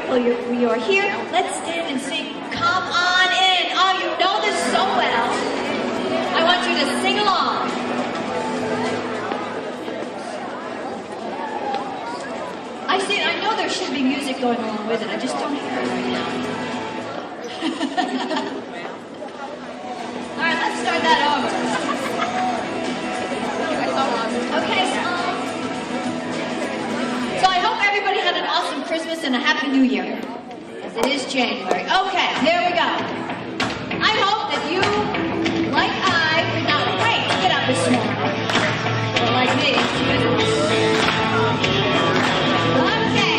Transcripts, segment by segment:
grateful you're here. Let's stand and sing Come On In. Oh, you know this so well. I want you to sing along. I know there should be music going along with it. I just don't hear it right now. All right, let's start that over. Okay, so I hope everybody had an awesome Christmas and a Happy New Year. As it is January. Okay, here we go. I hope that you, like I, did not wait to get up this morning. Or like me. Okay,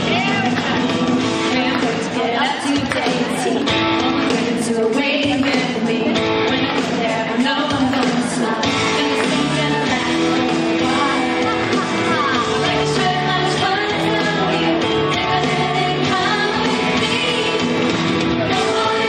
here we go. Grandpa's get up today and see all the kids who are waiting with me. When I get there, I know I'm gonna smile. Gonna sing and laugh for a while. Like I should have much fun to tell you. Take a minute, come with me. Come on.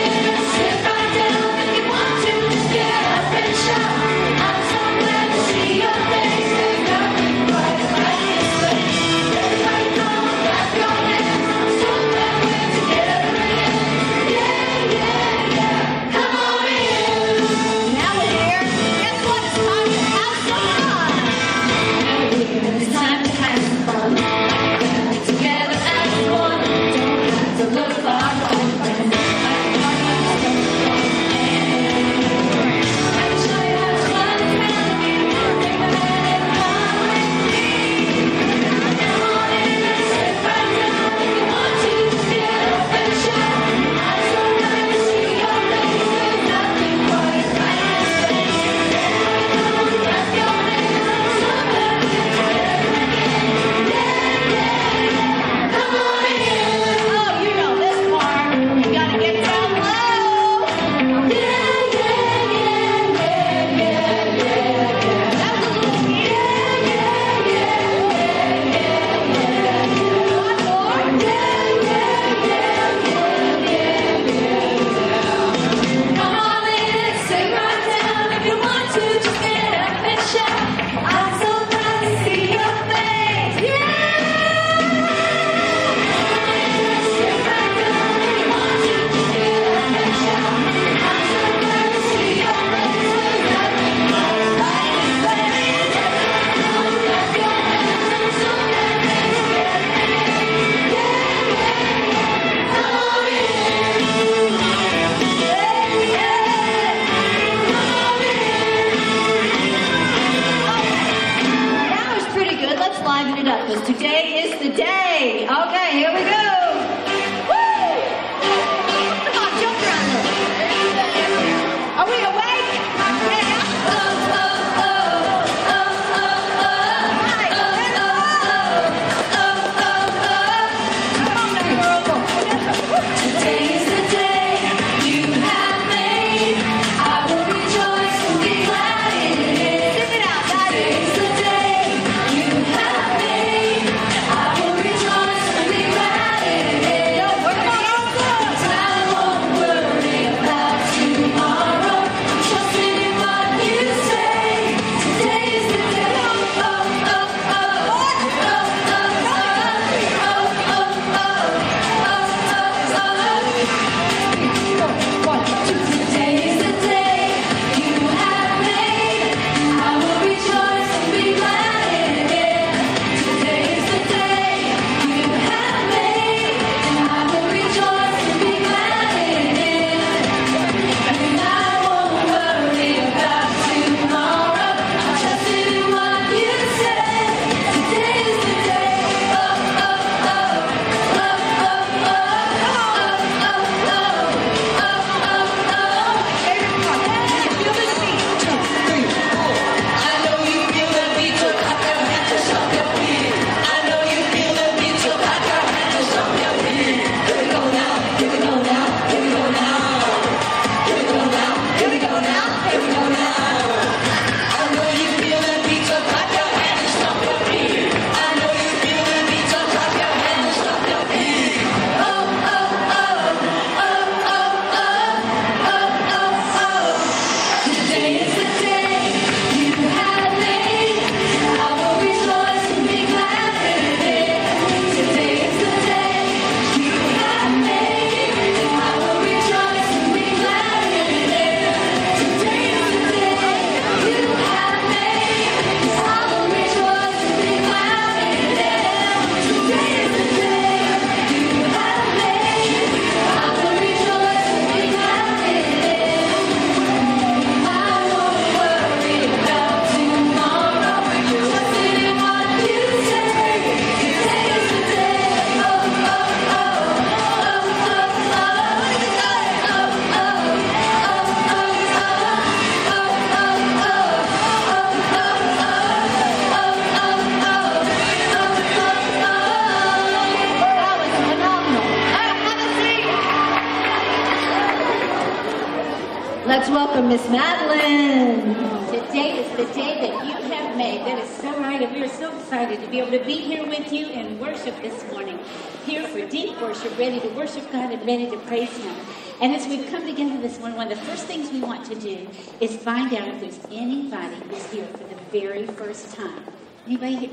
Let's welcome Miss Madeline. Today is the day that you have made. That is so right, and we are so excited to be able to be here with you in worship this morning. Here for deep worship, ready to worship God and ready to praise Him. And as we've come together this morning, one of the first things we want to do is find out if there's anybody who's here for the very first time. Anybody here?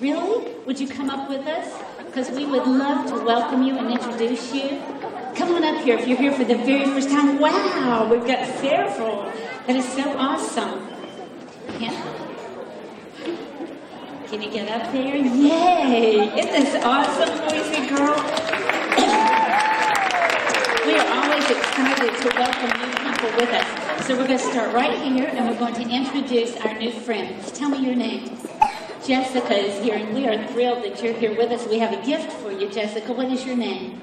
Really? Would you come up with us? Because we would love to welcome you and introduce you. Come on up here if you're here for the very first time. Wow, we've got several. That is so awesome. Can you get up there? Yay! Isn't this awesome, boys and girls? We are always excited to welcome new people with us. So we're going to start right here, and we're going to introduce our new friends. Tell me your names. Jessica is here, and we are thrilled that you're here with us. We have a gift for you, Jessica. What is your name?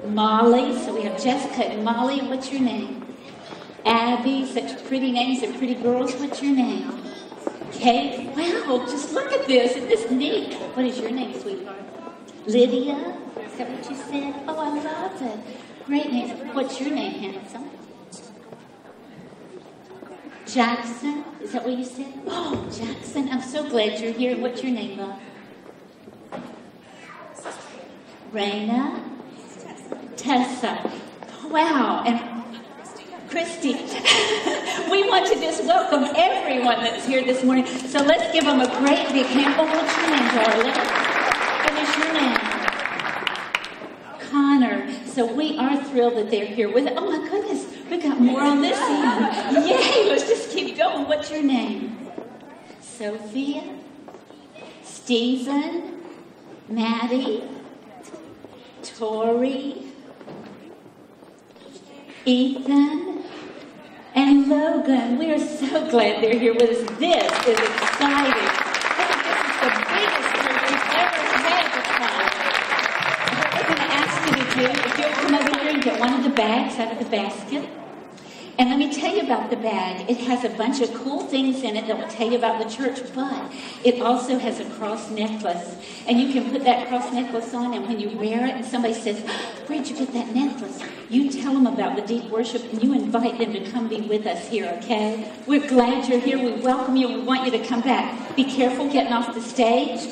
Molly. So we have Jessica and Molly. What's your name? Abby. Such pretty names and pretty girls. What's your name? Kate. Wow, just look at this. Isn't this neat? What is your name, sweetheart? Lydia. Is that what you said? Oh, I love it. Great name. What's your name, handsome? Jackson. Is that what you said? Oh, Jackson. I'm so glad you're here. What's your name, love? Raina. Tessa. Wow. And Christy. We want to just welcome everyone that's here this morning. So let's give them a great big hand. Oh, what's your name, darling? What is your name? Connor. So we are thrilled that they're here with us. Oh my goodness, we got more on this end. Yay, let's just keep going. What's your name? Sophia. Stephen. Maddie. Tori. Ethan, and Logan. We are so glad they're here with us. This is exciting. I think this is the biggest church we've ever had before. What we're going to ask you to do, if you'll come over here and get one of the bags out of the basket. And let me tell you about the bag. It has a bunch of cool things in it that will tell you about the church, but it also has a cross necklace. And you can put that cross necklace on, and when you wear it and somebody says, "Where'd you get that necklace?" you tell them about the deep worship, and you invite them to come be with us here, okay? We're glad you're here. We welcome you. We want you to come back. Be careful getting off the stage.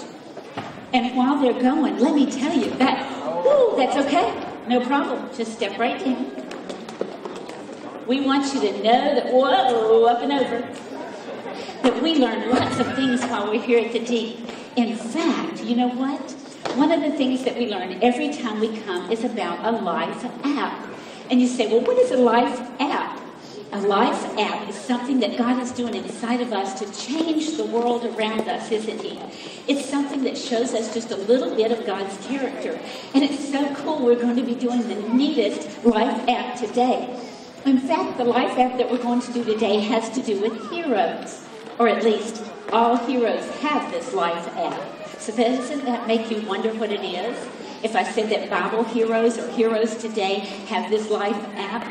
And while they're going, let me tell you, that's okay. No problem. Just step right in. We want you to know that, whoa, up and over, that we learn lots of things while we're here at the Deep. In fact, you know what? One of the things that we learn every time we come is about a life app. And you say, well, what is a life app? A life app is something that God is doing inside of us to change the world around us, isn't He? It's something that shows us just a little bit of God's character. And it's so cool. We're going to be doing the neatest life app today. In fact, the life app that we're going to do today has to do with heroes, or at least all heroes have this life app. So doesn't that make you wonder what it is? If I said that Bible heroes or heroes today have this life app?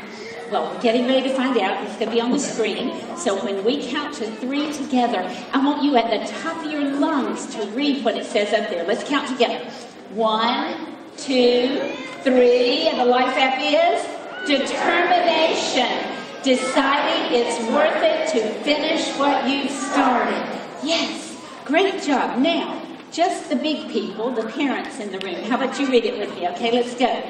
Well, we're getting ready to find out. It's going to be on the screen. So when we count to 3 together, I want you at the top of your lungs to read what it says up there. Let's count together. 1, 2, 3, and the life app is determination, deciding it's worth it to finish what you've started. Yes, great job. Now, just the big people, the parents in the room. How about you read it with me? Okay, let's go.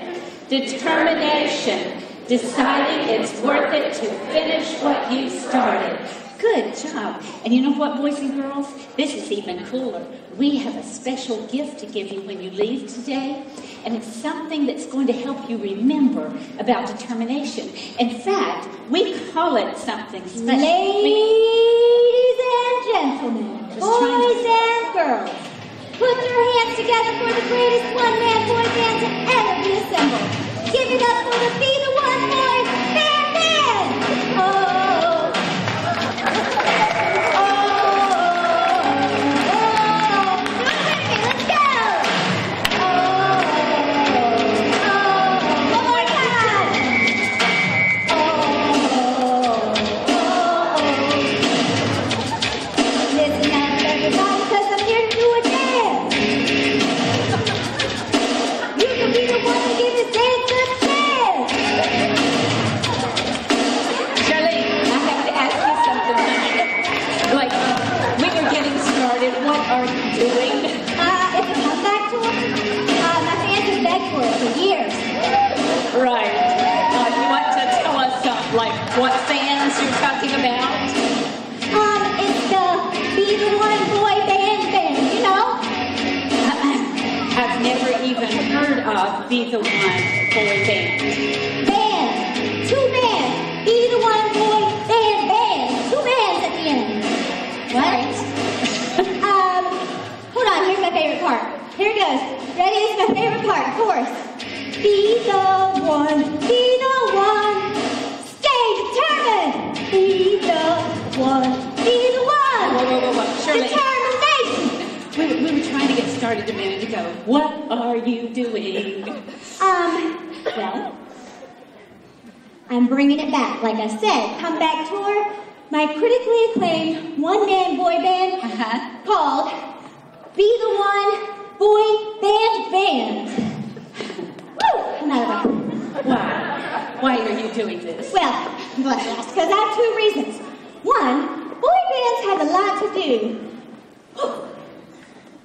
Determination, deciding it's worth it to finish what you've started. Good job. And you know what, boys and girls? This is even cooler. We have a special gift to give you when you leave today. And it's something that's going to help you remember about determination. In fact, we call it something special. Ladies and gentlemen, boys and girls, put your hands together for the greatest one-man boy band to ever be assembled. Give it up for the Be the One Boys Band! Oh! Give this dance a chance. what fans you're talking about? It's the Be the One boy band, you know? I've never even heard of Be the One boy band. Band. 2 bands. Be the One boy band. 2 bands at the end. What? Hold on, here's my favorite part. Here it goes. Ready? This is my favorite part, chorus. Be the one, stay determined. Be the one, Whoa. Shirley, determination. we were trying to get started a minute ago. What are you doing? Well, I'm bringing it back. Like I said, comeback tour, my critically acclaimed one-man boy band called Be the One Boy Band. Woo! I'm out of it. Why are you doing this? Well, I'm glad you asked, because I have 2 reasons. One, boy bands have a lot to do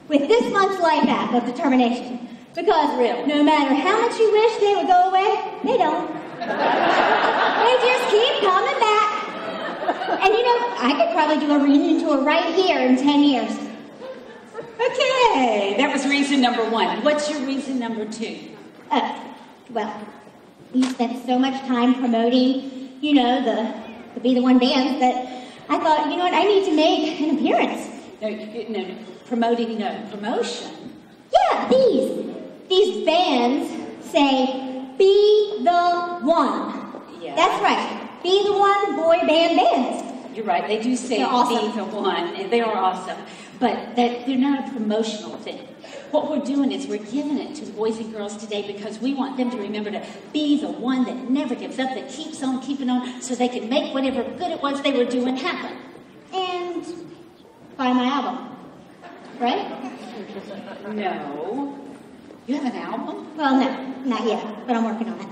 with this month's life app of determination. Because no matter how much you wish they would go away, they don't. They just keep coming back. And you know, I could probably do a reunion tour right here in 10 years. Okay, that was reason number 1. What's your reason number 2? Well, you spent so much time promoting, you know, the Be the One bands that I thought, you know what, I need to make an appearance. No, promotion. Yeah, these bands say, Be the One. Yeah. That's right. Be the One boy bands. You're right, they do say awesome. Be the One, and they are awesome. But they're not a promotional thing. What we're doing is we're giving it to the boys and girls today because we want them to remember to be the one that never gives up, that keeps on keeping on, so they can make whatever good it was they were doing happen. And buy my album. Right? No. You have an album? Well, no, not yet, but I'm working on it.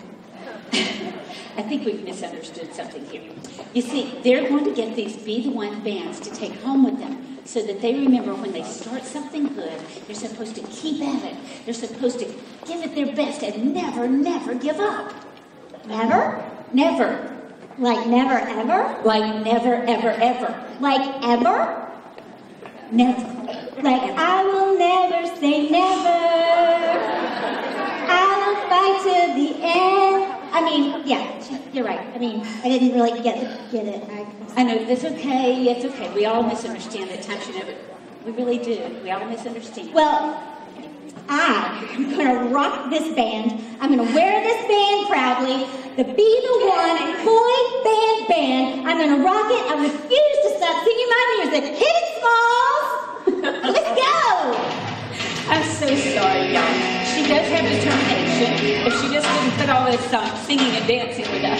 I think we've misunderstood something here. You see, they're going to get these Be the One bands to take home with them so that they remember when they start something good, they're supposed to keep at it. They're supposed to give it their best and never, never give up. Never? Never. Like never ever? Like never, ever, ever. Like ever? Never. Like I will never say never. I will fight to the end. I mean, yeah, you're right. I mean, I didn't really get it. I know, it's okay, it's okay. We all misunderstand at times, you know, we really do. We all misunderstand. Well, I am going to rock this band. I'm going to wear this band proudly. The Be the One boy band. I'm going to rock it. I refuse to stop singing my music. Hit it, Smalls! Let's go! I'm so sorry, y'all. She does have determination, but she just didn't put all this singing and dancing with that,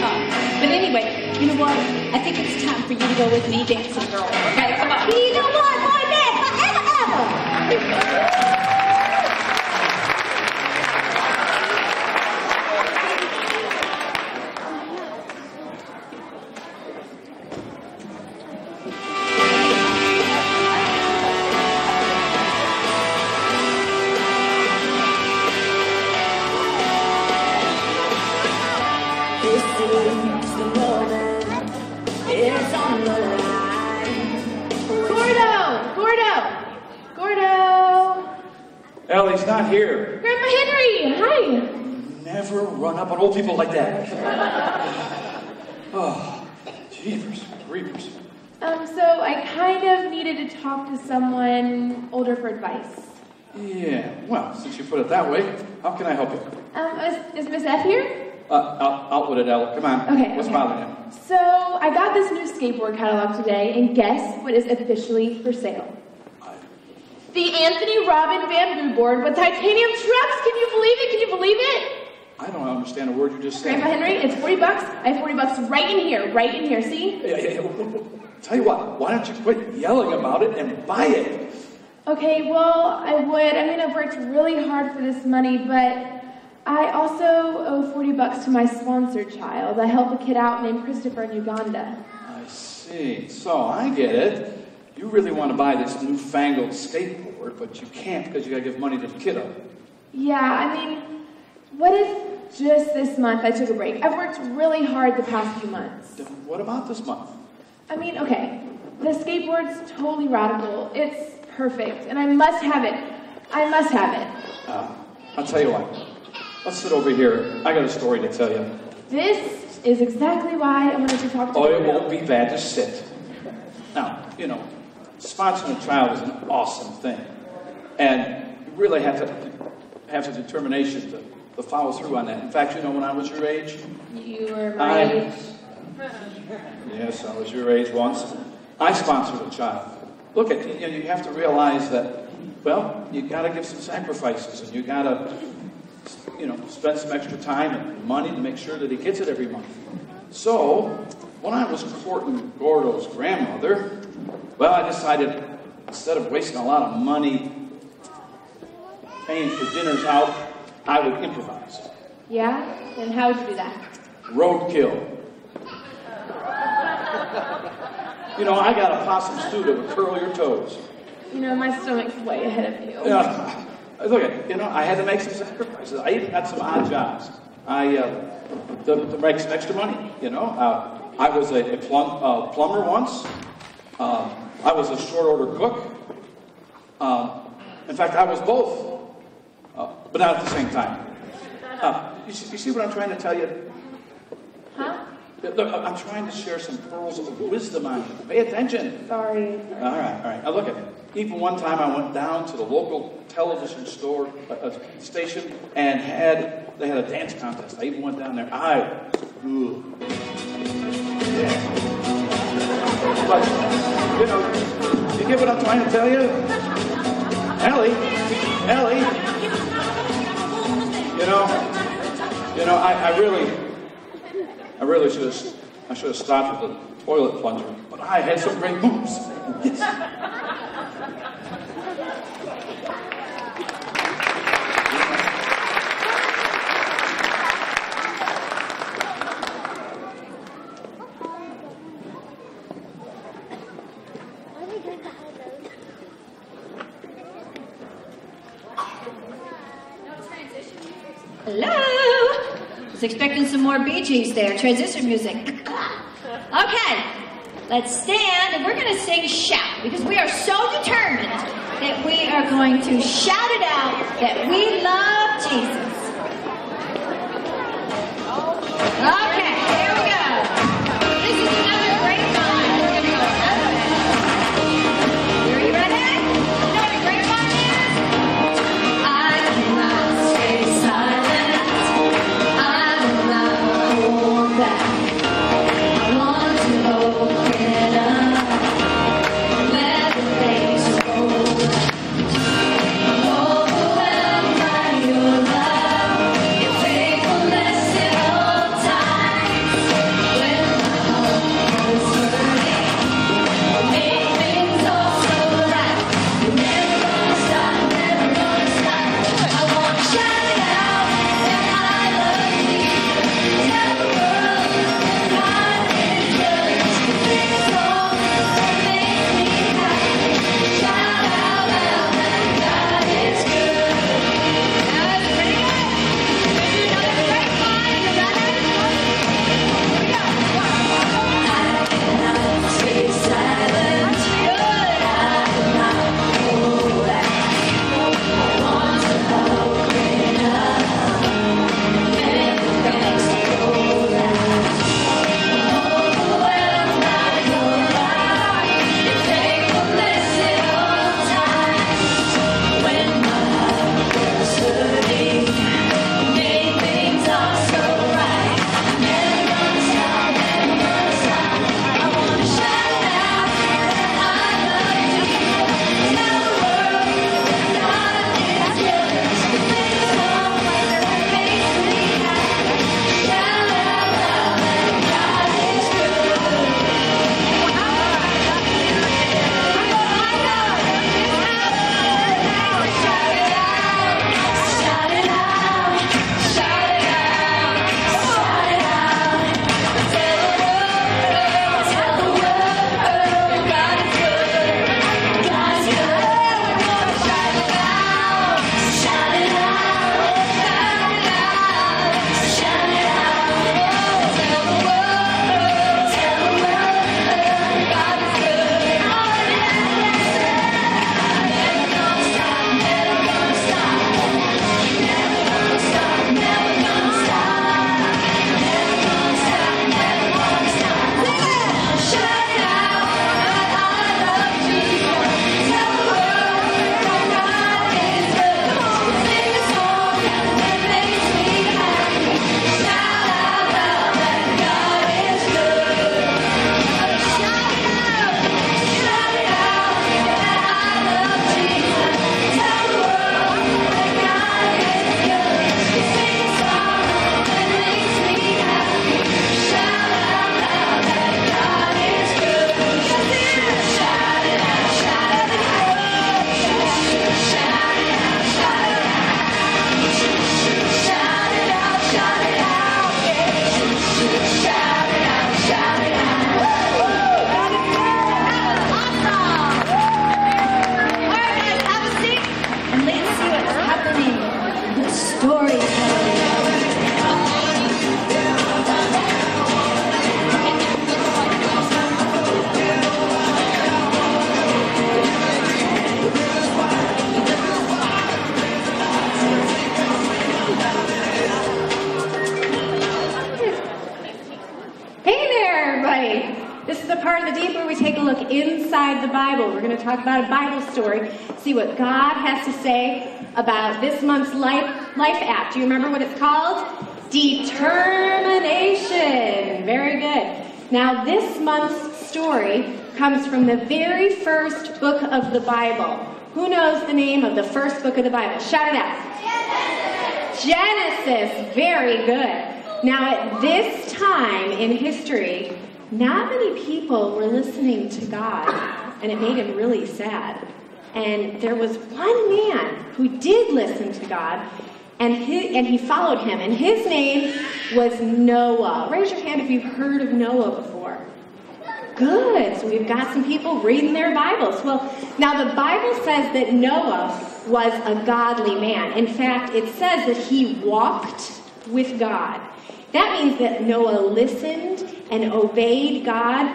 But anyway, you know what? I think it's time for you to go with me, dancing girl. Okay, come on. Be the one boy band forever, ever! Ellie's not here. Grandpa Henry, hi. Never run up on old people like that. Oh, jeepers, creepers. So I kind of needed to talk to someone older for advice. Yeah, well, since you put it that way, how can I help you? Is Miss F here? Out with it, Elle. Come on. Okay. What's bothering you? So I got this new skateboard catalog today, and guess what is officially for sale? The Anthony Robin bamboo board with titanium trucks. Can you believe it? Can you believe it? I don't understand a word you just said. Grandpa Henry, it's $40. I have $40 right in here, see? Yeah. Tell you what, why don't you quit yelling about it and buy it? Okay, well, I would. I mean, I've worked really hard for this money, but I also owe $40 to my sponsor child. I help a kid out named Christopher in Uganda. I see. So I get it. You really want to buy this newfangled skateboard, but you can't because you got to give money to the kiddo. Yeah, I mean, what if just this month I took a break. I've worked really hard the past few months. What about this month? I mean, okay, the skateboard's totally radical. It's perfect, and I must have it. I must have it. I'll tell you what. Let's sit over here. I got a story to tell you. This is exactly why I wanted to talk to you. Oh, it won't be bad. Just sit. Now, you know, sponsoring a child is an awesome thing. And you really have to have the determination to follow through on that. In fact, you know, when I was your age... You were my age. Yes, I was your age once. I sponsored a child. Look, you have to realize that, well, you got to give some sacrifices, and you got to, you know, spend some extra time and money to make sure that he gets it every month. So, when I was courting Gordo's grandmother, well, I decided, instead of wasting a lot of money paying for dinners out, I would improvise. Yeah? And how would you do that? Roadkill. You know, I got a possum stew that would curl your toes. You know, my stomach's way ahead of you. Yeah. Look, you know, I had to make some sacrifices. I even had some odd jobs. To make some extra money, you know. I was a plumber once. I was a short order cook. In fact, I was both. But not at the same time. You see what I'm trying to tell you? Huh? Look, I'm trying to share some pearls of wisdom on you. Pay attention. Sorry. All right. Now look at me. Even one time I went down to the local television store, station, and they had a dance contest. I even went down there. Yeah. But, you know, you get what I'm trying to tell you? Ellie, you know, I really should have stopped at the toilet plunger, but I had some great moves. Yes. Hello? I was expecting some more Bee Gees there. Transition music. Okay. Let's stand and we're going to sing Shout because we are so determined that we are going to shout it out that we love Jesus. Okay, here we go. This is another great song. We're going to go another way. Are you ready? You know what a great song is? I cannot stay silent. I will not hold back. I want to open up. Let the things roll. Overwhelmed by your love, your faithfulness in all time. This is the part of the deep where we take a look inside the Bible. We're going to talk about a Bible story, see what God has to say about this month's life app. Do you remember what it's called? Determination. Very good. Now, this month's story comes from the very first book of the Bible. Who knows the name of the first book of the Bible? Shout it out. Genesis. Very good. Now, at this time in history, not many people were listening to God, and it made him really sad. And there was one man who did listen to God, and he followed him, and his name was Noah. Raise your hand if you've heard of Noah before. Good. So we've got some people reading their Bibles. Well, now the Bible says that Noah was a godly man. In fact, it says that he walked with God. That means that Noah listened and obeyed God.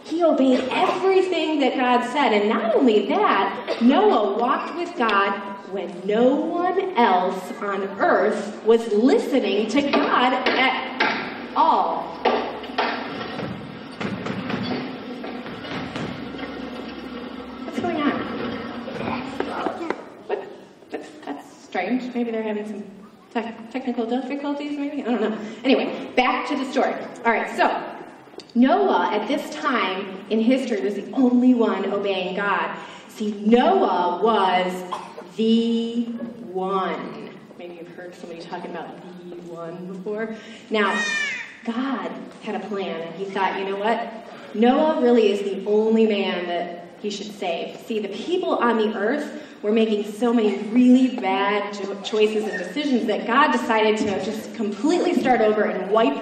He obeyed everything that God said. And not only that, Noah walked with God when no one else on earth was listening to God at all. What's going on? That's strange. Maybe they're having some technical difficulties, maybe? I don't know. Anyway, back to the story. All right, so Noah, at this time in history, was the only one obeying God. See, Noah was the one. Maybe you've heard somebody talking about the one before. Now, God had a plan, and he thought, you know what? Noah really is the only man that he should save. See, the people on the earth were making so many really bad choices and decisions that God decided to just completely start over and wipe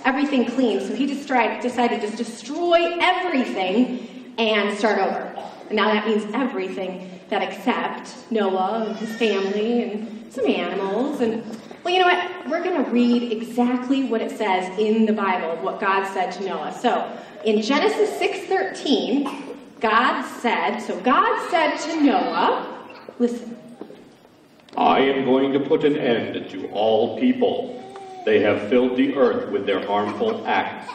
everything clean. So he decided to just destroy everything and start over. And now that means everything that except Noah and his family and some animals. And, well, you know what? We're going to read exactly what it says in the Bible of what God said to Noah. So in Genesis 6:13, God said to Noah, listen. I am going to put an end to all people. They have filled the earth with their harmful acts.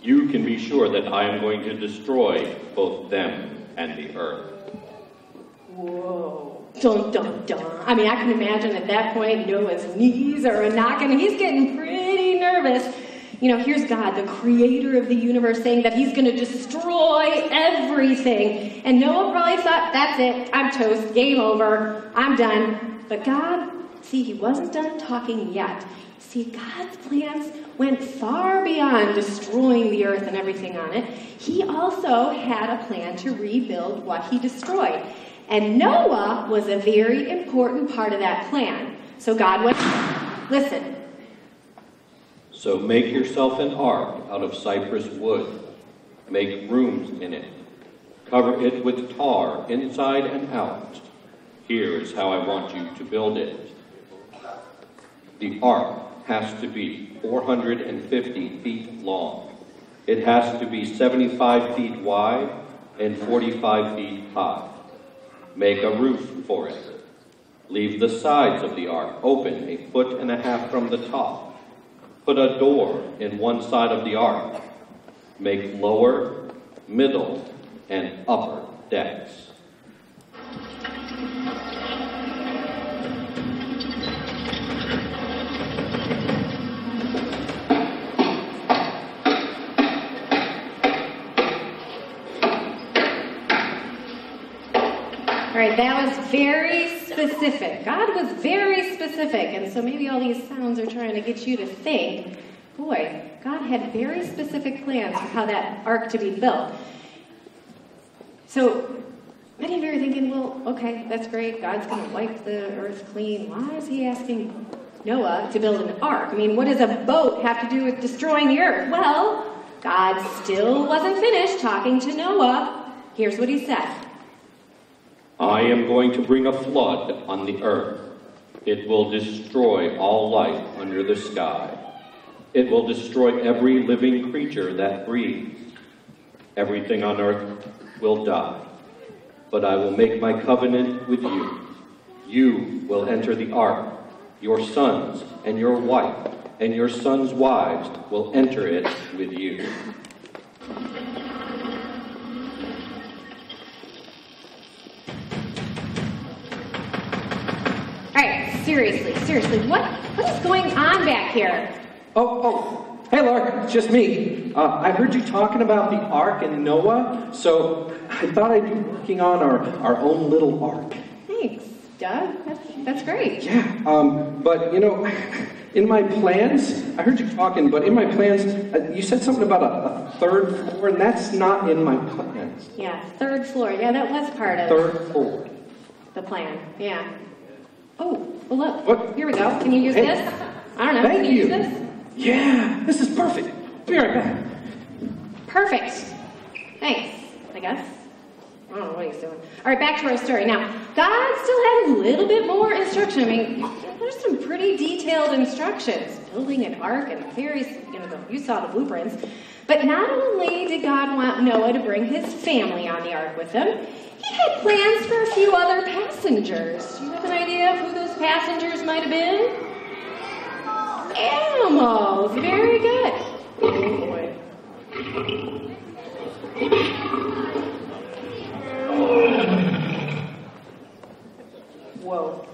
You can be sure that I am going to destroy both them and the earth. Whoa. Dun, dun, dun. I mean, I can imagine at that point Noah's knees are a-knocking. He's getting pretty nervous. You know, here's God, the creator of the universe, saying that he's going to destroy everything. And Noah probably thought, that's it, I'm toast, game over, I'm done. But God, see, he wasn't done talking yet. See, God's plans went far beyond destroying the earth and everything on it. He also had a plan to rebuild what he destroyed. And Noah was a very important part of that plan. So God went, listen. So make yourself an ark out of cypress wood. Make rooms in it. Cover it with tar inside and out. Here is how I want you to build it. The ark has to be 450 feet long. It has to be 75 feet wide and 45 feet high. Make a roof for it. Leave the sides of the ark open 1.5 feet from the top. Put a door in one side of the ark. Make lower, middle, and upper decks. All right, that was very specific. God was very specific, and so maybe all these sounds are trying to get you to think, boy, God had very specific plans for how that ark to be built. So many of you are thinking, well, okay, that's great. God's going to wipe the earth clean. Why is he asking Noah to build an ark? I mean, what does a boat have to do with destroying the earth? Well, God still wasn't finished talking to Noah. Here's what he said. I am going to bring a flood on the earth. It will destroy all life under the sky. It will destroy every living creature that breathes. Everything on earth will die. But I will make my covenant with you. You will enter the ark. Your sons and your wife and your sons' wives will enter it with you. seriously, what is going on back here? Oh, hey Lark, it's just me. I heard you talking about the Ark and Noah, so I thought I'd be working on our own little Ark. Thanks, Doug. That's great. Yeah, but you know, in my plans, I heard you talking, but in my plans, you said something about a third floor, and that's not in my plans. Yeah, third floor. Yeah, that was part of Third floor. the plan. Yeah. Oh, well look. What? Here we go. Can you use Hey. this? I don't know. Thank Can you you. use this? Yeah, this is perfect. Be right back. Perfect. Thanks, I guess. I don't know what he's doing. All right, back to our story. Now, God still had a little bit more instruction. I mean, there's some pretty detailed instructions. Building an ark and various, you saw the blueprints. But not only did God want Noah to bring his family on the ark with him, he had plans for a few other passengers. Do you have an idea of who those passengers might have been? Animals. Very good. Oh, boy. Whoa.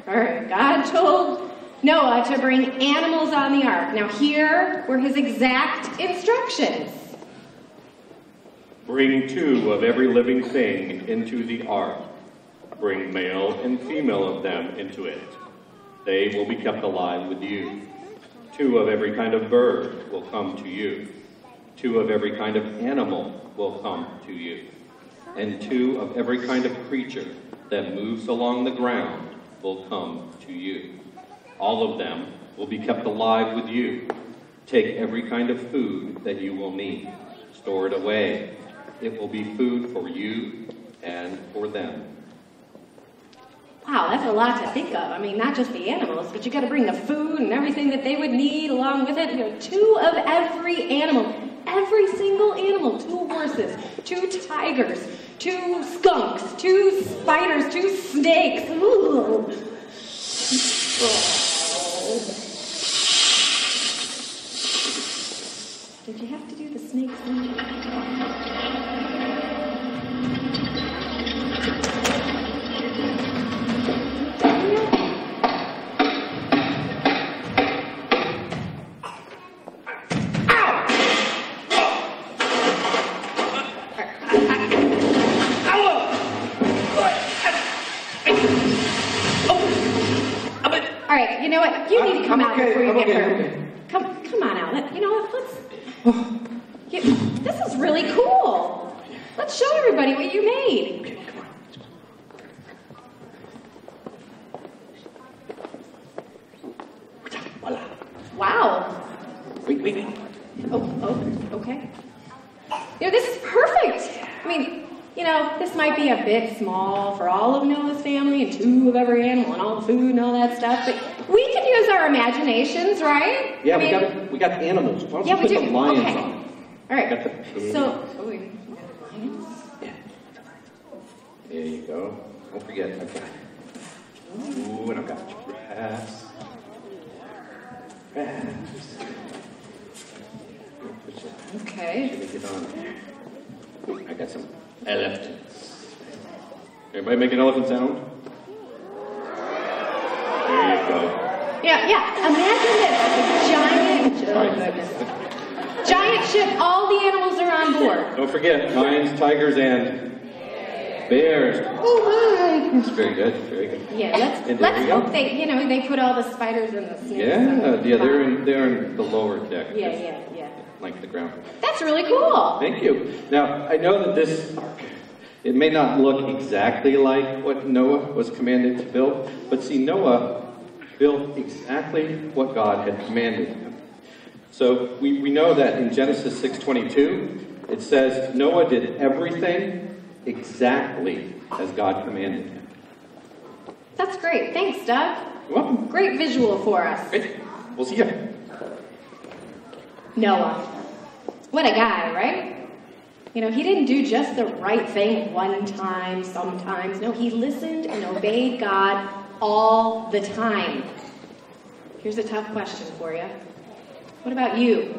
All right, God told Noah to bring animals on the ark. Now here were his exact instructions. Bring 2 of every living thing into the ark. Bring male and female of them into it. They will be kept alive with you. 2 of every kind of bird will come to you. 2 of every kind of animal will come to you. And 2 of every kind of creature that moves along the ground will come to you. All of them will be kept alive with you. Take every kind of food that you will need. Store it away. It will be food for you and for them. Wow, that's a lot to think of. I mean, not just the animals, but you got to bring the food and everything that they would need along with it. 2 of every animal. Every single animal. 2 horses, 2 tigers, 2 skunks, 2 spiders, 2 snakes. Ooh. Did you have to do the snakes thing? All right, you know what? You need to come out before you get hurt. Okay. Come on out. You know what? This is really cool. Let's show everybody what you made. Okay, come on. Voila. Wow. Wait. Oh, okay. This is perfect. I mean, this might be a bit small for all of Noah's family and 2 of every animal and all the food and all that stuff, but we can use our imaginations, right? Yeah, we got animals. Why don't you put the lions okay. on? All right. Got the pig. Lions? Yeah. There you go. Don't forget, I've got. Ooh, and I've got grass. Okay. Let me get on there. I got some elephants. Everybody make an elephant sound? There you go. Yeah. Imagine this. Giant ship. All the animals are on board. Don't forget, lions, tigers, and bears. Oh my! That's very good. Yeah, let's hope they put all the spiders and the snakes. They're in the lower deck. Yeah. Like the ground. That's really cool. Thank you. Now, I know that this ark, it may not look exactly like what Noah was commanded to build, but see, Noah built exactly what God had commanded him. So we know that in Genesis 6:22, it says Noah did everything exactly as God commanded him. That's great. Thanks, Doug. You're welcome. Great visual for us. Great. We'll see you. Noah. What a guy, right? He didn't do just the right thing one time, sometimes. No, he listened and obeyed God all the time. Here's a tough question for you. What about you?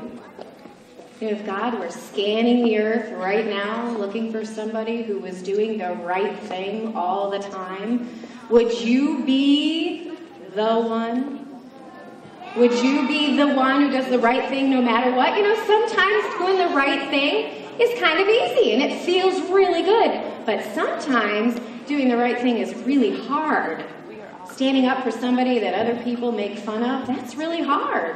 If God were scanning the earth right now, looking for somebody who was doing the right thing all the time, would you be the one? Would you be the one who does the right thing no matter what? You know, sometimes doing the right thing is kind of easy and it feels really good. But sometimes doing the right thing is really hard. Standing up for somebody that other people make fun of, that's really hard.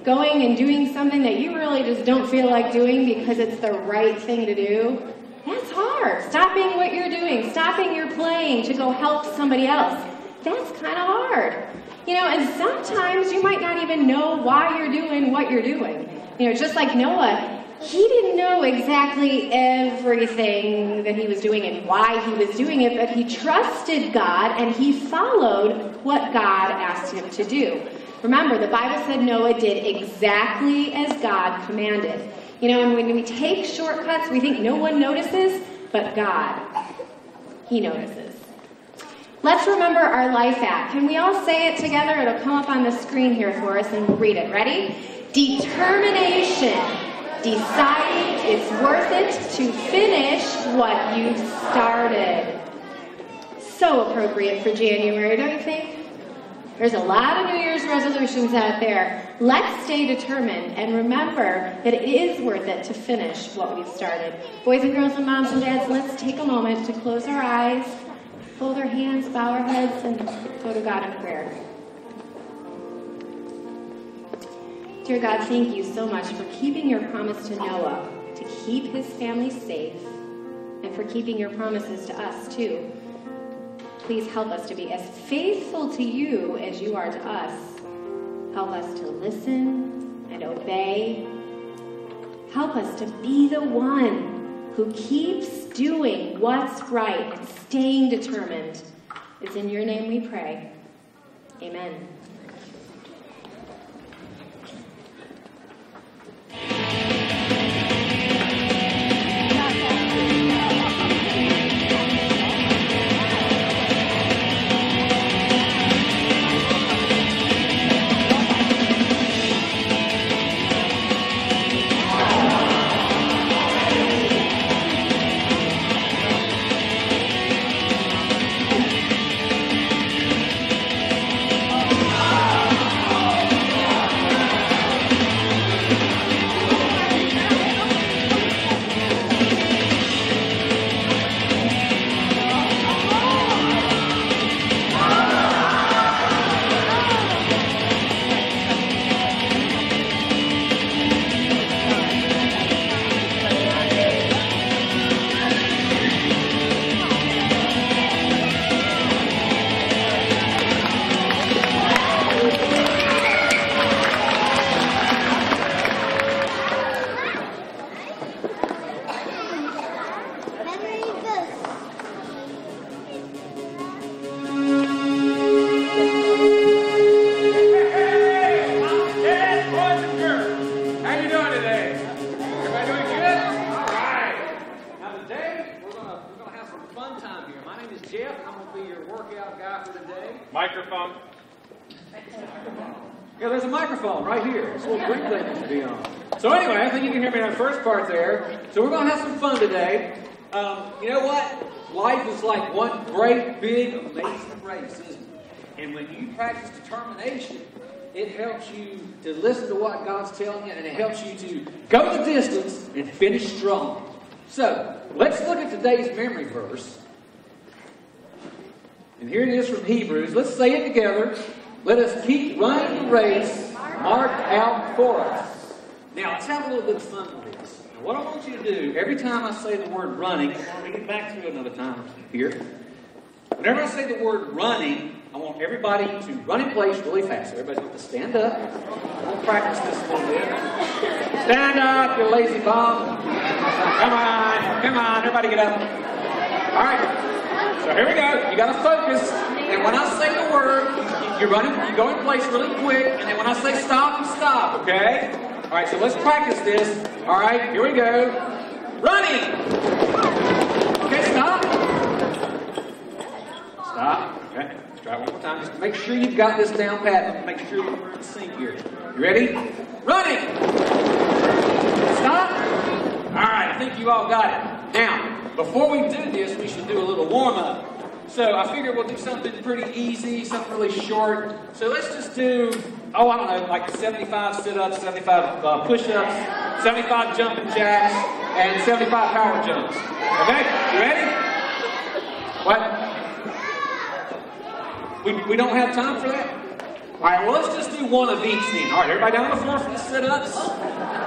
Going and doing something that you really just don't feel like doing because it's the right thing to do, that's hard. Stopping what you're doing, stopping your playing to go help somebody else, that's kind of hard. You know, and sometimes you might not even know why you're doing what you're doing. You know, just like Noah, he didn't know exactly everything that he was doing and why he was doing it, but he trusted God and he followed what God asked him to do. Remember, the Bible said Noah did exactly as God commanded. You know, and when we take shortcuts, we think no one notices, but God, he notices. Let's remember our life app. Can we all say it together? It'll come up on the screen here for us and we'll read it. Ready? Determination. Deciding it's worth it to finish what you've started. So appropriate for January, don't you think? There's a lot of New Year's resolutions out there. Let's stay determined and remember that it is worth it to finish what we've started. Boys and girls and moms and dads, let's take a moment to close our eyes, fold our hands, bow our heads, and go to God in prayer. Dear God, thank you so much for keeping your promise to Noah to keep his family safe and for keeping your promises to us too. Please help us to be as faithful to you as you are to us. Help us to listen and obey. Help us to be the one who keeps doing what's right and staying determined. It's in your name we pray. Amen. Microphone. Yeah, there's a microphone right here. It's a little green thing to be on. So anyway, I think you can hear me on the first part there. So we're going to have some fun today. You know what? Life is like one great, big, amazing race, isn't it? And when you practice determination, it helps you to listen to what God's telling you, and it helps you to go the distance and finish strong. So, let's look at today's memory verse. And here it is from Hebrews. Let's say it together. Let us keep running the race marked out for us. Now, let's have a little bit of fun with this. Now, what I want you to do, every time I say the word running, I'm going to get back to it another time here. Whenever I say the word running, I want everybody to run in place really fast. Everybody's going to stand up. We'll practice this a little bit. Stand up, you lazy bum. Come on, everybody get up. All right. So here we go. You got to focus. And when I say the word, you go in place really quick. And then when I say stop, you stop. Okay? All right. So let's practice this. All right. Here we go. Running. Okay. Stop. Stop. Okay. Let's try it one more time. Just make sure you've got this down pat. Make sure you're in sync here. You ready? Running. Stop. All right. I think you all got it. Now, before we do this, we should do a little warm-up. So I figured we'll do something pretty easy, something really short. So let's just do, I don't know, like 75 sit-ups, 75 push-ups, 75 jumping jacks, and 75 power jumps. Okay? You ready? What? We don't have time for that? All right, well, let's just do one of each then. All right, everybody down on the floor for the sit-ups.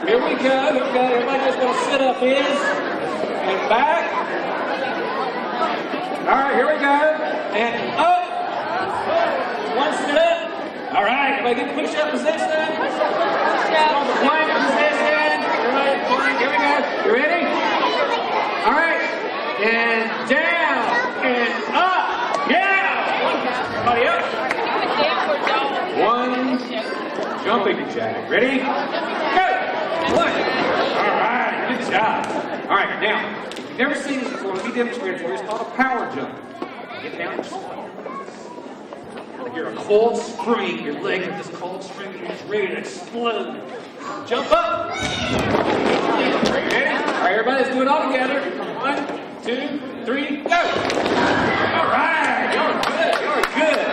Here we go. Everybody knows what a sit-up is. And back. All right, here we go. And up. One sit-up. All right, everybody get push-up position. On the plank position. Everybody plank. Here we go. You ready? All right. And down. And up. Yeah. Everybody up. One jumping jack. Ready? Go! One. All right, good job. All right, now, if you've never seen this before, let me demonstrate it for you. It's called a power jump. Get down and slow. Like you're a cold spring, your legs are just cold spring, you're just ready to explode. Jump up. Ready? All right, everybody, let's do it all together. 1, 2, 3, go! All right, you're good, you're good.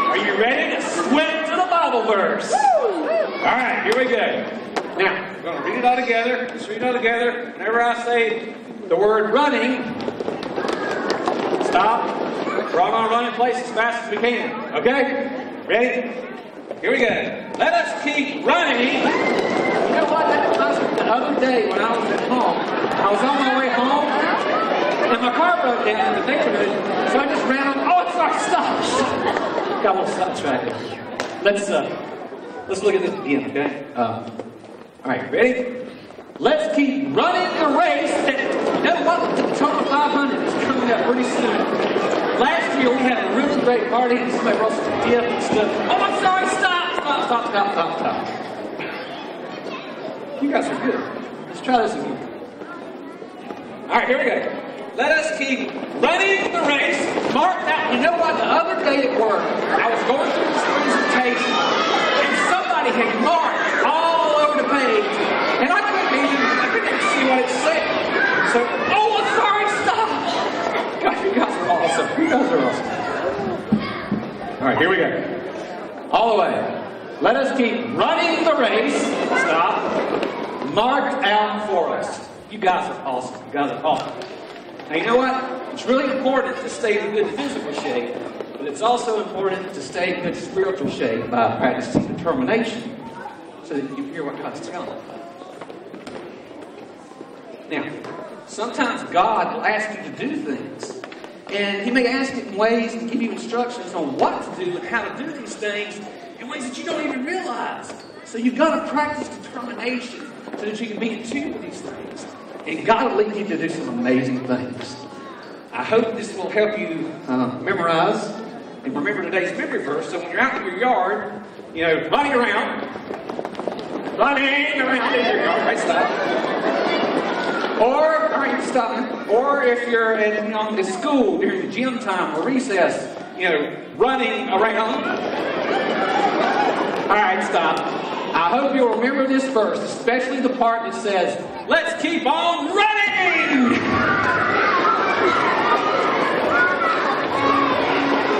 Are you ready to swim to the Bible verse? All right, here we go. Now, we're going to read it all together. Let's read it all together. Whenever I say the word running, stop. We're all going to run in place as fast as we can. Okay? Ready? Here we go. Let us keep running. You know what? That was the other day when I was at home. I was on my way home, and my car broke down in the neighborhood, so I just ran on. Oh, I'm sorry, stop. Got a little sidetracked. Let's look at this again, okay? All right, ready? Let's keep running the race. You know what? The Total 500 is coming up pretty soon. Last year we had a really great party and somebody brought some gift and stuff. Oh, I'm sorry, stop. You guys are good. Let's try this again. All right, here we go. Let us keep running the race. Mark that. You know what? The other day at work, I was going through this presentation, and somebody had marked all over the page, and I couldn't even see what it said. So, oh, I'm sorry, stop. Gosh, you guys are awesome. You guys are awesome. All right, here we go. All the way. Let us keep running the race. Stop. Marked out for us. You guys are awesome. You guys are awesome. Now, you know what? It's really important to stay in good physical shape, but it's also important to stay in good spiritual shape by practicing determination so that you hear what God's telling you. Now, sometimes God will ask you to do things, and He may ask it in ways to give you instructions on what to do and how to do these things in ways that you don't even realize. So you've got to practice determination so that you can be in tune with these things. And God will lead you to do some amazing things. I hope this will help you memorize and remember today's memory verse. So when you're out in your yard, running around in your yard, right? Stop. Or, all right, stop. Or if you're at school during the gym time or recess, running around. All right, stop. I hope you'll remember this verse, especially the part that says, let's keep on running!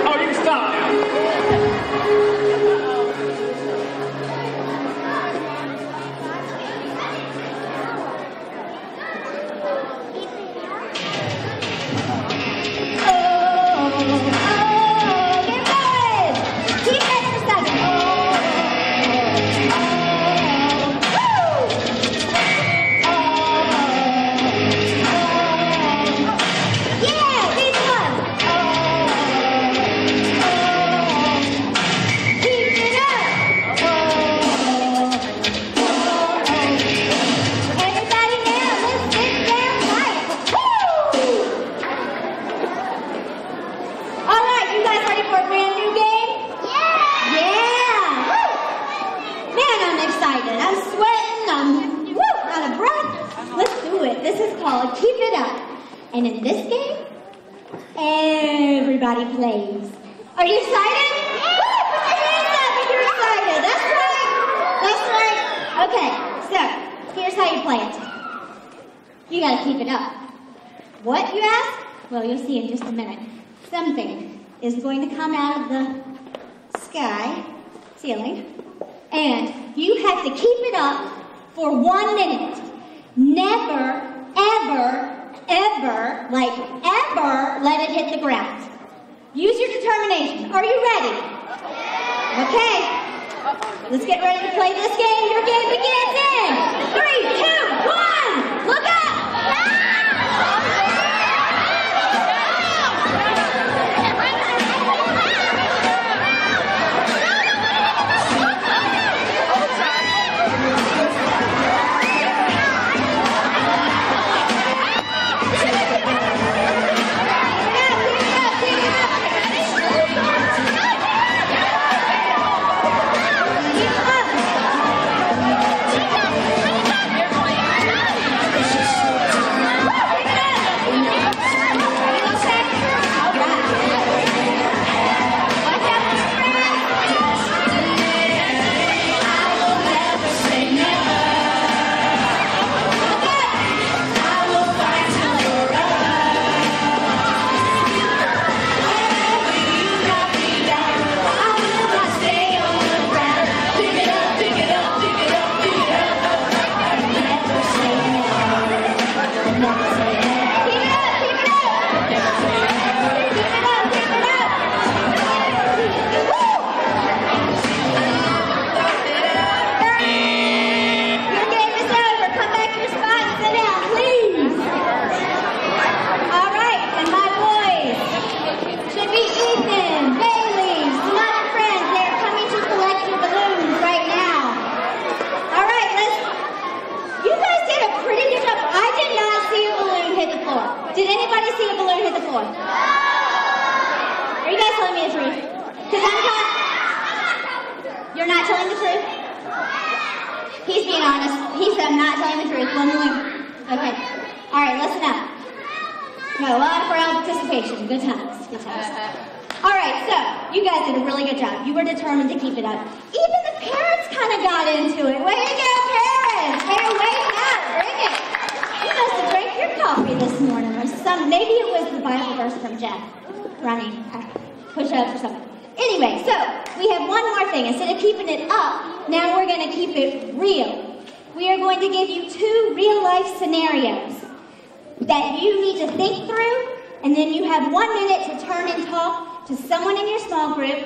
Oh, you can stop now. And in this game, everybody plays. Are you excited? Yeah. Put your hands up if you're excited. That's right. That's right. Okay, so here's how you play it. You gotta keep it up. What, you ask? well, you'll see in just a minute, something is going to come out of the sky, ceiling, and you have to keep it up for 1 minute. Never, ever, ever, like ever, let it hit the ground. Use your determination. Are you ready? Okay. Let's get ready to play this game. Your game begins in 3, 2, 1. Look up. Did anybody see a balloon hit the floor? Are you guys telling me the truth? Because you're not telling the truth? He's being honest. He said I'm not telling the truth. One balloon. Okay. All right, listen up. We got a lot of crowd participation. Good times. Good times. All right, so you guys did a really good job. You were determined to keep it up. Even the parents kind of got into it. Way to go, parents! Hey, wake up! Bring it! You must have drank your coffee this morning, or maybe it was the Bible verse from Jeff running push-ups or something. Anyway, so we have one more thing. Instead of keeping it up, now we're going to keep it real. We are going to give you 2 real-life scenarios that you need to think through, and then you have 1 minute to turn and talk to someone in your small group,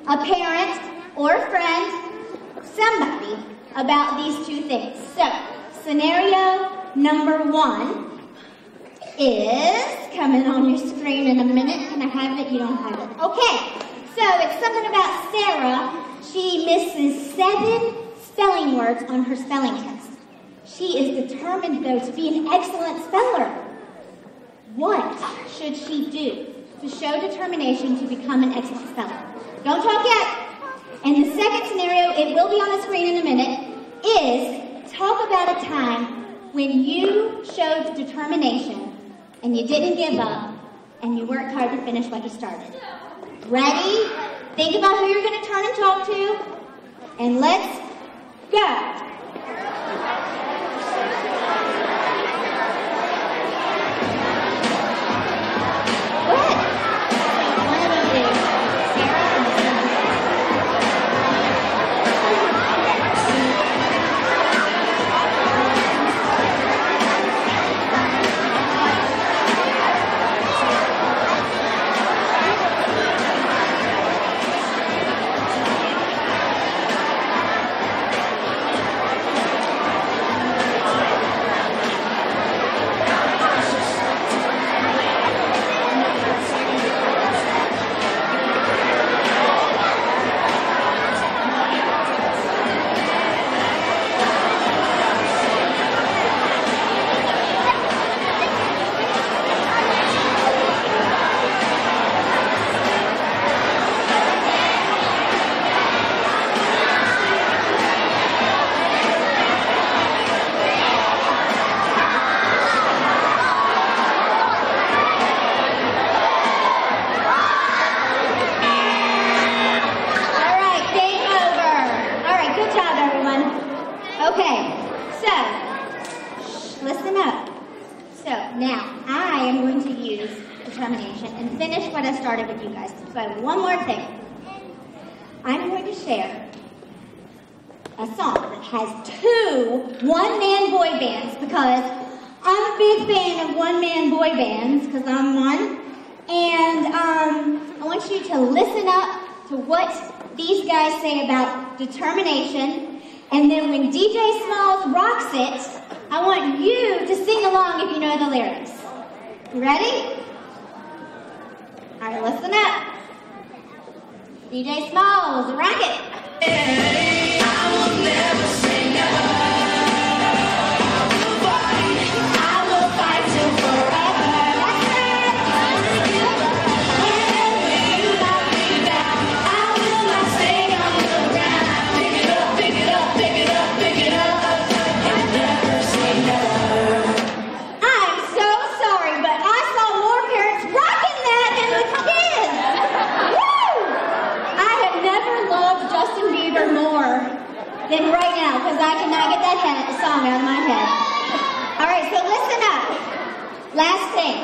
a parent or a friend, somebody, about these 2 things. So, scenario number 1 is coming on your screen in a minute. Can I have it? You don't have it. Okay, so it's something about Sarah. She misses 7 spelling words on her spelling test. She is determined, though, to be an excellent speller. What should she do to show determination to become an excellent speller? Don't talk yet. And the second scenario, it will be on the screen in a minute, is talk about a time when you showed determination and you didn't give up and you worked hard to finish what you started. Ready? Think about who you're going to turn and talk to, and let's go. Okay, so listen up. So now I am going to use determination, and finish what I started with you guys. So I have one more thing. I'm going to share a song that has 2 one-man boy bands, because I'm a big fan of one-man boy bands, because I'm one. And I want you to listen up to what these guys say about determination. And then when DJ Smalls rocks it, I want you to sing along if you know the lyrics. You ready? All right, listen up. DJ Smalls, rock it. I will never say no. I will fight till forever. Whenever you knock me down, I will not stay on the ground. Pick it up, pick it up, pick it up, pick it up, and never say no. I'm so sorry, but I saw more parents rocking that than the kids. Woo! I have never loved Justin Bieber more than right now, because I cannot get that song out of my head. All right, so listen up. Last thing.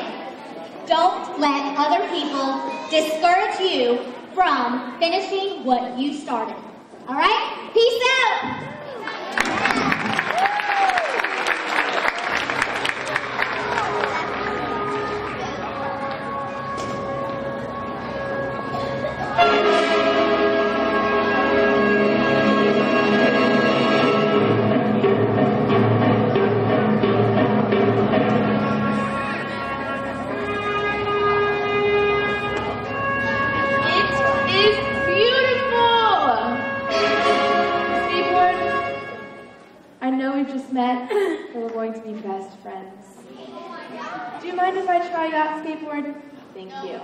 Don't let other people discourage you from finishing what you started. All right? Peace out. But we're going to be best friends. Do you mind if I try that skateboard? Thank you.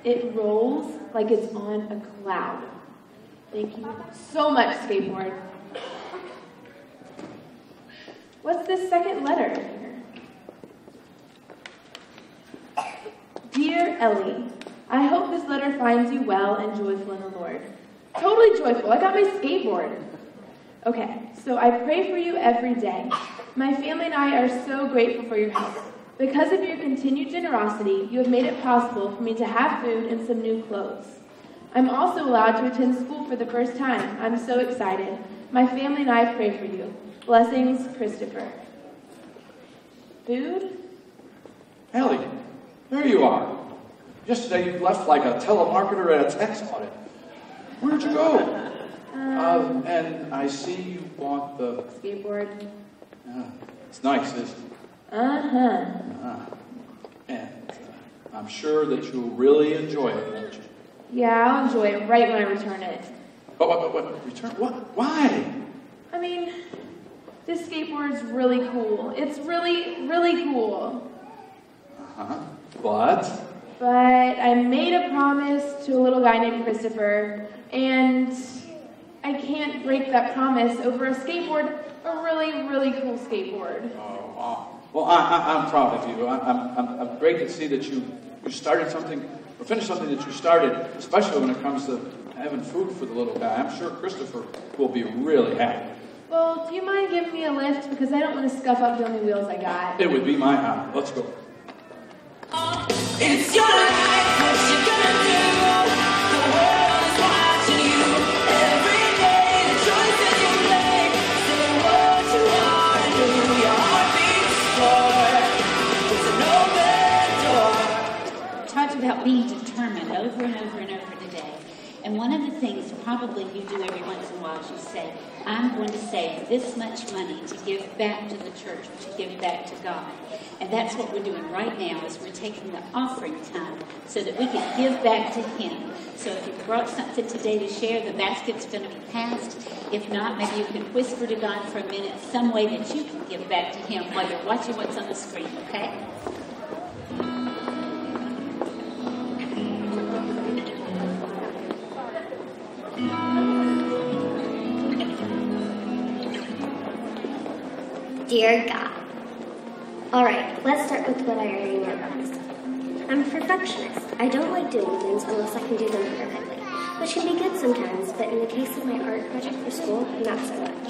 It rolls like it's on a cloud. Thank you so much, skateboard. What's this second letter here? Dear Ellie, I hope this letter finds you well and joyful in the Lord. Totally joyful. I got my skateboard. Okay, so I pray for you every day. My family and I are so grateful for your help. Because of your continued generosity, you have made it possible for me to have food and some new clothes. I'm also allowed to attend school for the first time. I'm so excited. My family and I pray for you. Blessings, Christopher. Food? Ellie, there you are. Yesterday you left like a telemarketer at a tax audit. Where'd you go? And I see you bought the... Skateboard. It's nice, isn't it? And I'm sure that you'll really enjoy it, won't you? Yeah, I'll enjoy it right when I return it. What? Return? What? Why? I mean, this skateboard's really cool. It's really, really cool. But I made a promise to a little guy named Christopher, and I can't break that promise over a skateboard, a really, really cool skateboard. Oh, wow. Well, I'm proud of you. I'm great to see that you started something, or finished something that you started, especially when it comes to having food for the little guy. I'm sure Christopher will be really happy. Well, do you mind giving me a lift? Because I don't want to scuff up the only wheels I got. It would be my honor. Let's go. It's your life, what you gonna do? The world is watching you. Every day, the choices you make. Say what you are and who your heart beats for. There's an open door. Talked about being determined over and over and over today. And one of the things probably you do every once in a while is you say, I'm going to save this much money to give back to the church, to give back to God. And that's what we're doing right now, is we're taking the offering time so that we can give back to Him. So if you brought something today to share, the basket's going to be passed. If not, maybe you can whisper to God for a minute some way that you can give back to Him while you're watching what's on the screen, okay? Dear God. Alright, let's start with what I already memorized. I'm a perfectionist. I don't like doing things unless I can do them perfectly, which can be good sometimes, but in the case of my art project for school, not so much.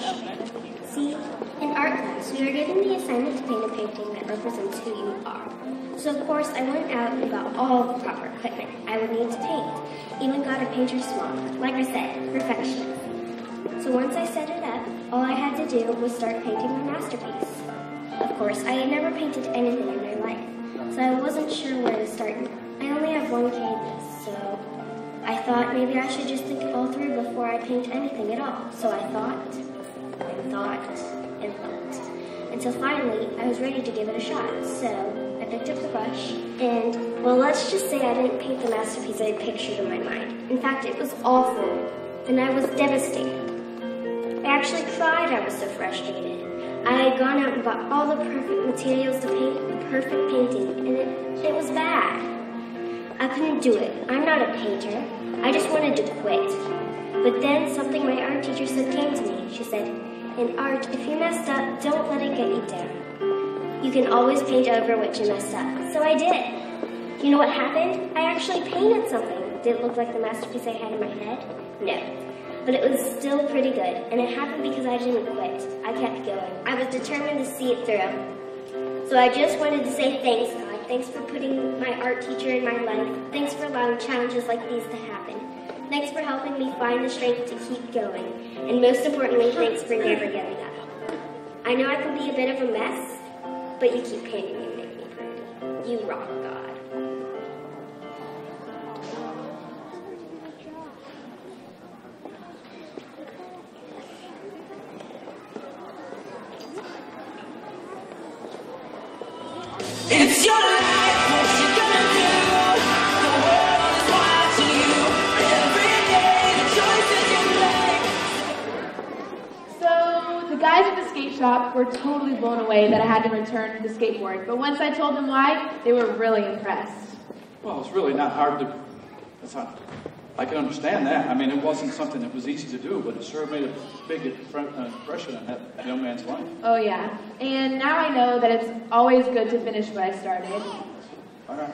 See, in art art class, we were given the assignment to paint a painting that represents who you are. So of course I went out and got all the proper equipment I would need to paint. Even got a painter's smock. Like I said, perfectionist. So once I set it up, all I had to do was start painting my masterpiece. Of course, I had never painted anything in my life, so I wasn't sure where to start. I only have one canvas, so I thought maybe I should just think it all through before I paint anything at all. So I thought, and thought, and thought, until finally I was ready to give it a shot. So I picked up the brush, and, well, let's just say I didn't paint the masterpiece I had pictured in my mind. In fact, it was awful, and I was devastated. I actually cried, I was so frustrated. I had gone out and bought all the perfect materials to paint the perfect painting, and it was bad. I couldn't do it. I'm not a painter. I just wanted to quit. But then something my art teacher said came to me. She said, in art, if you messed up, don't let it get you down. You can always paint over what you messed up. So I did. You know what happened? I actually painted something. Did it look like the masterpiece I had in my head? No. But it was still pretty good, and it happened because I didn't quit. I kept going. I was determined to see it through. So I just wanted to say thanks, God. Thanks for putting my art teacher in my life. Thanks for allowing challenges like these to happen. Thanks for helping me find the strength to keep going. And most importantly, thanks for never giving up. I know I can be a bit of a mess, but you keep painting me and make me pretty. You rock, God. It's your life, what you gonna do? The world is watching you. Every day, the choices you make. So the guys at the skate shop were totally blown away that I had to return the skateboard. But once I told them why, they were really impressed. Well, it's really not hard to... I can understand that. I mean, it wasn't something that was easy to do, but it sure made a big impression on that young man's life. Oh, yeah. And now I know that it's always good to finish what I started. All right.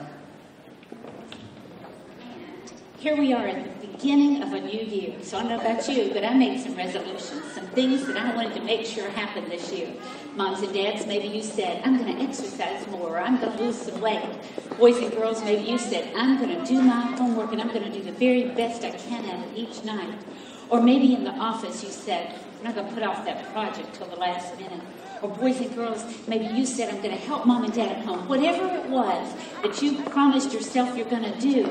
Here we are at the beginning of a new year. So I don't know about you, but I made some resolutions, some things that I wanted to make sure happened this year. Moms and dads, maybe you said, I'm going to exercise more, or I'm going to lose some weight. Boys and girls, maybe you said, I'm going to do my homework and I'm going to do the very best I can at it each night. Or maybe in the office you said, I'm not going to put off that project till the last minute. Or boys and girls, maybe you said, I'm going to help mom and dad at home. Whatever it was that you promised yourself you're going to do,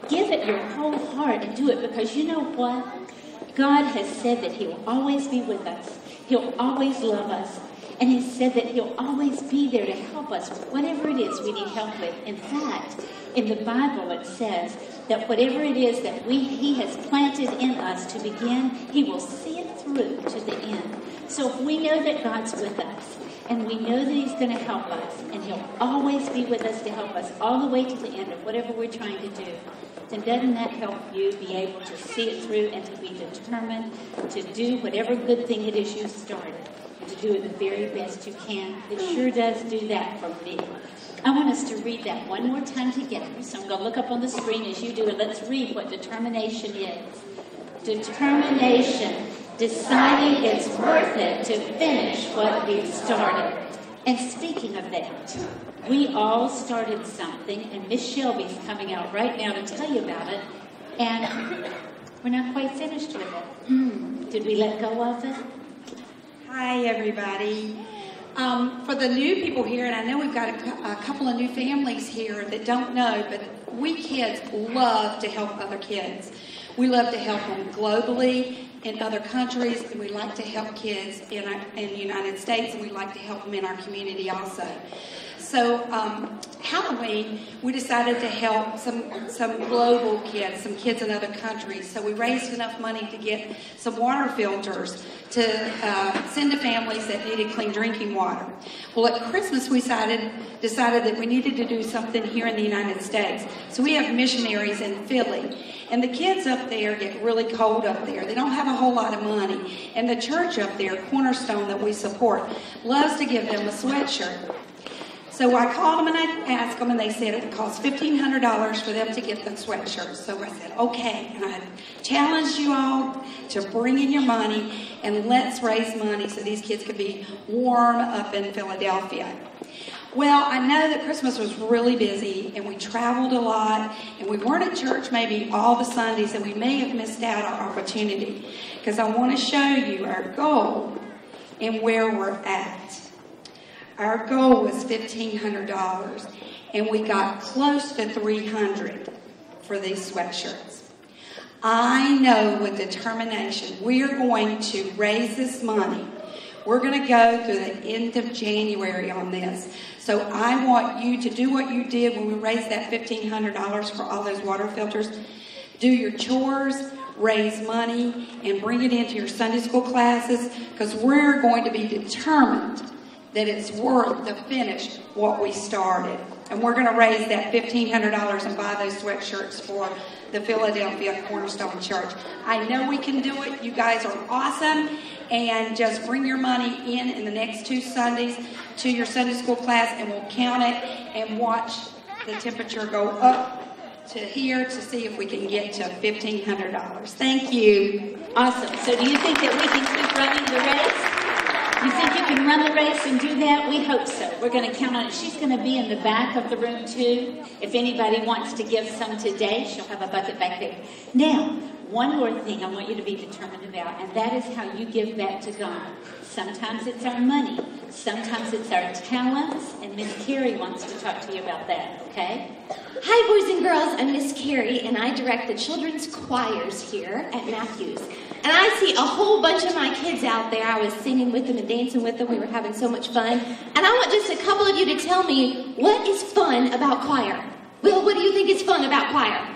give it your whole heart and do it, because you know what? God has said that He will always be with us. He'll always love us. And He said that He'll always be there to help us with whatever it is we need help with. In fact, in the Bible it says that whatever it is that He has planted in us to begin, He will see it through to the end. So if we know that God's with us, and we know that He's going to help us, and He'll always be with us to help us all the way to the end of whatever we're trying to do, then doesn't that help you be able to see it through and to be determined to do whatever good thing it is you started, and to do it the very best you can? It sure does do that for me. I want us to read that one more time together. So I'm going to look up on the screen as you do it. Let's read what determination is. Determination. Deciding it's worth it to finish what we've started. And speaking of that, we all started something, and Miss Shelby's coming out right now to tell you about it, and we're not quite finished with it. Did we let go of it? Hi, everybody. For the new people here, and I know we've got a couple of new families here that don't know, but we kids love to help other kids. We love to help them globally in other countries, and we like to help kids in the United States, and we like to help them in our community also. So Halloween, we decided to help some global kids, some kids in other countries. So we raised enough money to get some water filters to send to families that needed clean drinking water. Well, at Christmas, we decided that we needed to do something here in the United States. So we have missionaries in Philly. And the kids up there get really cold up there. They don't have a whole lot of money. And the church up there, Cornerstone, that we support, loves to give them a sweatshirt. So I called them and I asked them, and they said it would cost $1,500 for them to get the sweatshirts. So I said, okay. And I challenged you all to bring in your money and let's raise money so these kids could be warm up in Philadelphia. Well, I know that Christmas was really busy, and we traveled a lot, and we weren't at church maybe all the Sundays, and we may have missed out our opportunity, because I want to show you our goal and where we're at. Our goal was $1,500, and we got close to $300 for these sweatshirts. I know with determination we're going to raise this money. We're going to go through the end of January on this. So I want you to do what you did when we raised that $1,500 for all those water filters. Do your chores, raise money, and bring it into your Sunday school classes, because we're going to be determined that it's worth to finish what we started. And we're going to raise that $1,500 and buy those sweatshirts for the Philadelphia Cornerstone Church. I know we can do it. You guys are awesome. And just bring your money in the next 2 Sundays to your Sunday school class, and we'll count it and watch the temperature go up to here to see if we can get to $1,500. Thank you. Awesome. So do you think that we can keep running the race? You think you can run the race and do that? We hope so. We're going to count on it. She's going to be in the back of the room, too. If anybody wants to give some today, she'll have a bucket back there. Now, one more thing I want you to be determined about, and that is how you give back to God. Sometimes it's our money. Sometimes it's our talents. And Miss Carrie wants to talk to you about that, okay? Hi, boys and girls. I'm Miss Carrie, and I direct the children's choirs here at Matthews. And I see a whole bunch of my kids out there. I was singing with them and dancing with them. We were having so much fun. And I want just a couple of you to tell me, what is fun about choir? Will, what do you think is fun about choir?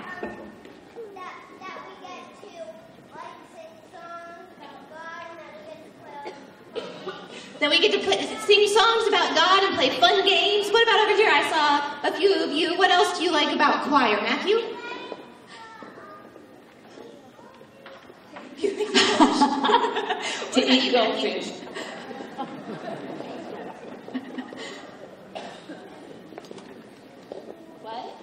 That we get to sing songs about God and play fun games. What about over here? I saw a few of you. What else do you like about choir, Matthew? To eat goldfish. What?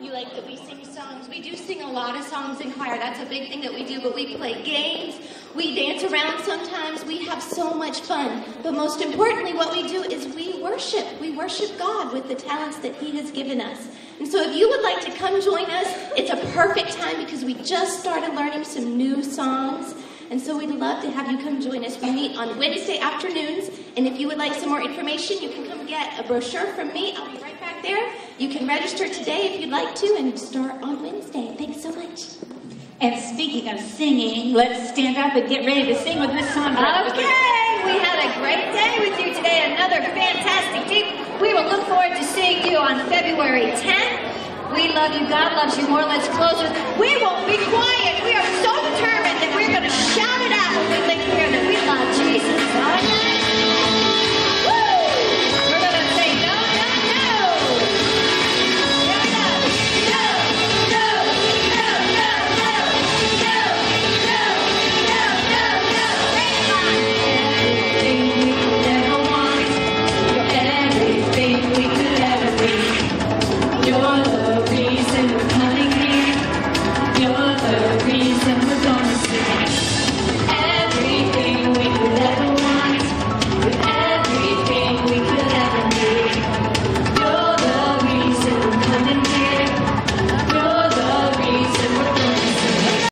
You like that we sing songs? We do sing a lot of songs in choir. That's a big thing that we do, but we play games. We dance around sometimes. We have so much fun. But most importantly, what we do is we worship. We worship God with the talents that He has given us. And so if you would like to come join us, it's a perfect time because we just started learning some new songs. And so we'd love to have you come join us. We meet on Wednesday afternoons. And if you would like some more information, you can come get a brochure from me. I'll be right back there. You can register today if you'd like to and start on Wednesday. Thanks so much. And speaking of singing, let's stand up and get ready to sing with Miss Sandra. Okay, we had a great day with you today. Another fantastic week. We will look forward to seeing you on February 10th. We love you. God loves you more. Let's close with, we won't be quiet.